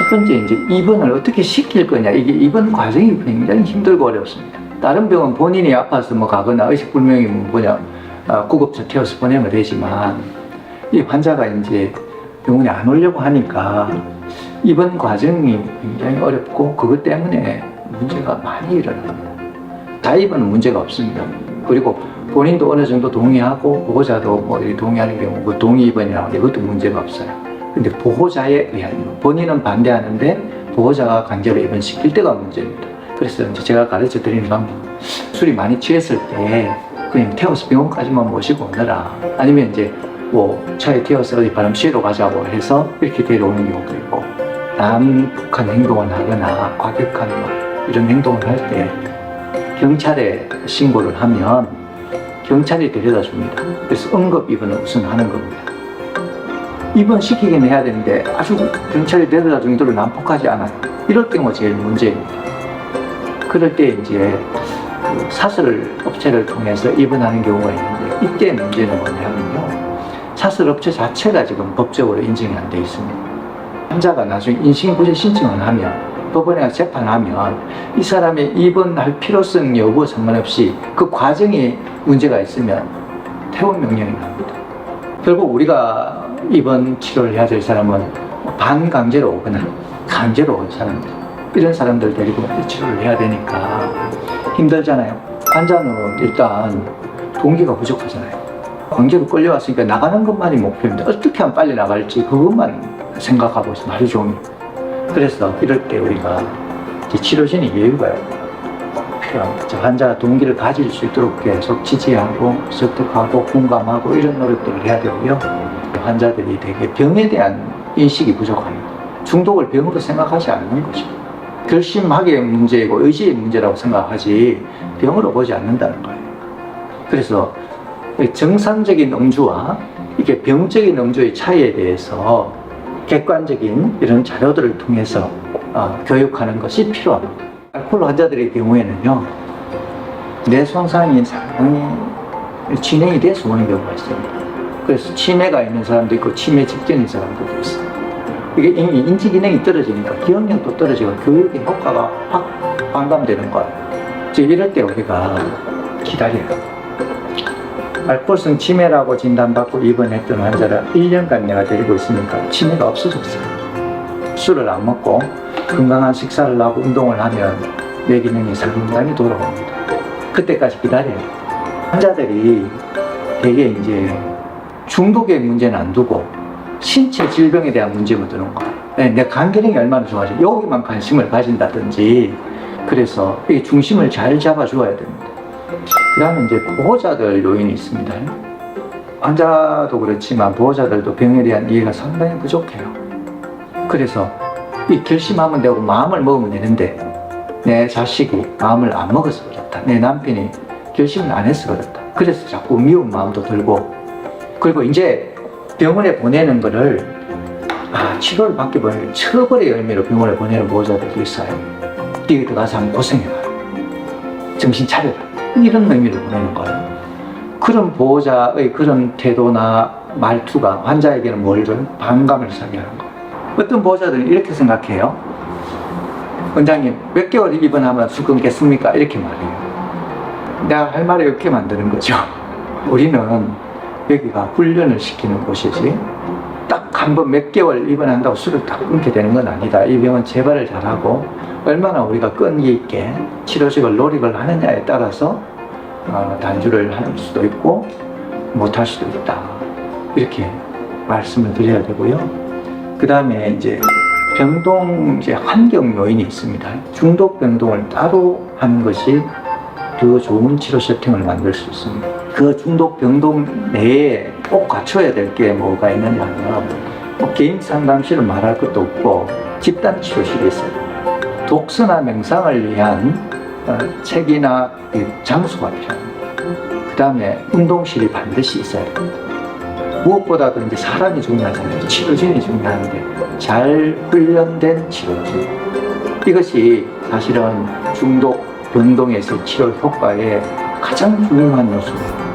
번째 이제 입원을 어떻게 시킬 거냐. 이게 입원 과정이 굉장히 힘들고 어렵습니다. 다른 병은 본인이 아파서 뭐 가거나 의식불명이 뭐냐 구급차 태워서 보내면 되지만 이 환자가 이제 병원에 안 오려고 하니까 입원 과정이 굉장히 어렵고 그것 때문에 문제가 많이 일어납니다. 자입원은 문제가 없습니다. 그리고 본인도 어느 정도 동의하고 보호자도 뭐 동의하는 경우 그 동의 입원이라고 하는데 이것도 문제가 없어요. 근데 보호자에 의한 본인은 반대하는데 보호자가 강제로 입원시킬 때가 문제입니다. 그래서 이제 제가 가르쳐 드리는 방법, 술이 많이 취했을 때 그냥 태워서 병원까지만 모시고 오너라. 아니면 이제 뭐 차에 태워서 어디 바람 쐬러 가자고 해서 이렇게 데려오는 경우도 있고, 난폭한 행동을 하거나 과격한 이런 행동을 할 때 경찰에 신고를 하면 경찰이 데려다 줍니다. 그래서 응급 입원을 우선 하는 겁니다. 입원 시키긴 해야 되는데 아주 경찰이 데려다 준 대로 난폭하지 않아요. 이럴 경우가 제일 문제입니다. 그럴 때 이제 그 사설 업체를 통해서 입원하는 경우가 있는데, 이때 문제는 뭐냐면요, 사설 업체 자체가 지금 법적으로 인정이 안 돼 있습니다. 환자가 나중에 인신구제 신청을 하면 법원에 가서 재판하면 이 사람이 입원할 필요성 여부 상관없이 그 과정에 문제가 있으면 퇴원 명령이 납니다. 결국 우리가 입원 치료를 해야 될 사람은 반강제로 오거나 강제로 온 사람들, 이런 사람들 데리고 치료를 해야 되니까 힘들잖아요. 환자는 일단 동기가 부족하잖아요. 강제로 끌려왔으니까 나가는 것만이 목표입니다. 어떻게 하면 빨리 나갈지 그것만 생각하고 있으면 하루 종일. 그래서 이럴 때 우리가 치료진의 여유가 필요합니다. 환자가 동기를 가질 수 있도록 계속 지지하고 설득하고 공감하고 이런 노력들을 해야 되고요. 환자들이 되게 병에 대한 인식이 부족합니다. 중독을 병으로 생각하지 않는 거죠. 결심하기의 문제이고 의지의 문제라고 생각하지 병으로 보지 않는다는 거예요. 그래서 정상적인 음주와 이게 병적인 음주의 차이에 대해서 객관적인 이런 자료들을 통해서 교육하는 것이 필요합니다. 알코올 환자들의 경우에는요, 뇌 손상이 상당히 진행이 돼서 오는 경우가 있습니다. 그래서 치매가 있는 사람도 있고 치매 직전인 사람들도 있어요. 이게 이미 인지 기능이 떨어지니까 기억력도 떨어지고 교육의 효과가 확 반감되는 거예요. 이럴 때 우리가 기다려요. 알코올성 치매라고 진단받고 입원했던 환자를 1년간 내가 데리고 있으니까 치매가 없어졌어요. 술을 안 먹고 건강한 식사를 하고 운동을 하면 뇌 기능이 상당히 돌아옵니다. 그때까지 기다려요. 환자들이 되게 이제 중독의 문제는 안 두고 신체 질병에 대한 문제만 두는 거예요. 내 간 기능이 얼마나 좋아지, 여기만 관심을 가진다든지. 그래서 이 중심을 잘 잡아줘야 됩니다. 그 다음에 이제 보호자들 요인이 있습니다. 환자도 그렇지만 보호자들도 병에 대한 이해가 상당히 부족해요. 그래서 이 결심하면 되고 마음을 먹으면 되는데 내 자식이 마음을 안 먹어서 그렇다, 내 남편이 결심을 안 해서 그렇다, 그래서 자꾸 미운 마음도 들고, 그리고 이제 병원에 보내는 거를 치료를 받기 보내는 처벌의 의미로 병원에 보내는 보호자들도 있어요. 여기 들어가서 한번 고생해봐요, 정신 차려라, 이런 의미로 보내는 거예요. 그런 보호자의 그런 태도나 말투가 환자에게는 뭘 줘요? 반감을 사게 하는 거예요. 어떤 보호자들은 이렇게 생각해요. 원장님, 몇 개월 입원하면 술 끊겠습니까? 이렇게 말해요. 내가 할 말을 이렇게 만드는 거죠. 우리는 여기가 훈련을 시키는 곳이지 딱 한 번 몇 개월 입원한다고 술을 딱 끊게 되는 건 아니다. 이 병은 재발을 잘하고 얼마나 우리가 끈기 있게 치료식을 노력을 하느냐에 따라서 단주를 할 수도 있고 못할 수도 있다, 이렇게 말씀을 드려야 되고요. 그 다음에 이제 병동 환경 요인이 있습니다. 중독 병동을 따로 하는 것이 더 좋은 치료 세팅을 만들 수 있습니다. 그 중독 병동 내에 꼭 갖춰야 될 게 뭐가 있느냐 하면 개인 상담실을 말할 것도 없고 집단 치료실이 있어요. 독서나 명상을 위한 책이나 장소가 필요합니다. 그 다음에 운동실이 반드시 있어야 됩니다. 무엇보다도 이제 사람이 중요하잖아요. 치료진이 중요한데 잘 훈련된 치료진, 이것이 사실은 중독 병동에서 치료 효과에 가장 중요한 요소입니다.